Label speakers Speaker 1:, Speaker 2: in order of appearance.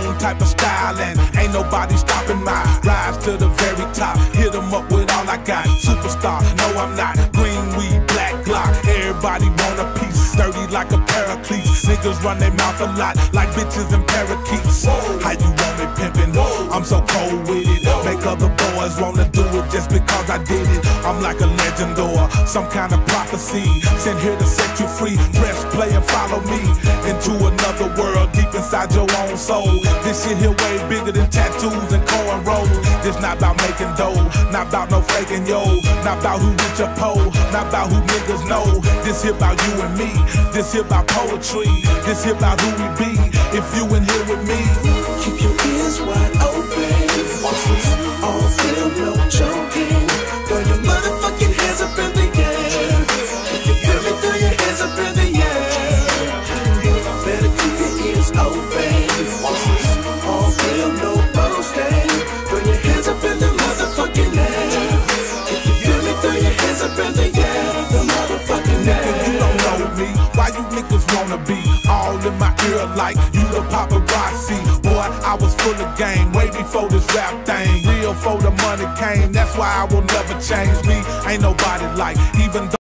Speaker 1: own type of style, and ain't nobody stopping my rise to the very top. Hit them up with all I got. Superstar, no I'm not. Green weed, black Glock. Everybody want a piece. Sturdy like a paraclete. Niggas run their mouth a lot like bitches and parakeets. How you want me pimpin'? I'm so cold with it. Make other boys wanna do it just because I did it. I'm like a legend or some kind of prophecy. Sent here to set you free. Press play and follow me into another world deep inside your own soul. This shit here way bigger than tattoos and cornrows. This not about making dough, not about no faking yo, not about who rich or poor, not about who niggas know. This here about you and me. This here about poetry. This here about who we be. If you in here with me,
Speaker 2: keep your ears wide open. This is all real, no joking. Throw your motherfucking hands up in the air. If you feel me, throw your hands up in the air. Better keep your ears open. This is all real, no boasting. Throw your hands up in the motherfucking air. If you feel me, throw your hands up in the air. The motherfucking air.
Speaker 1: nigga, you don't know me. Why you niggas wanna be all in my ear like you the paparazzi? Boy, I was full of game way before this rap thing. Real for the money came, that's why I will never change me. Ain't nobody like, even though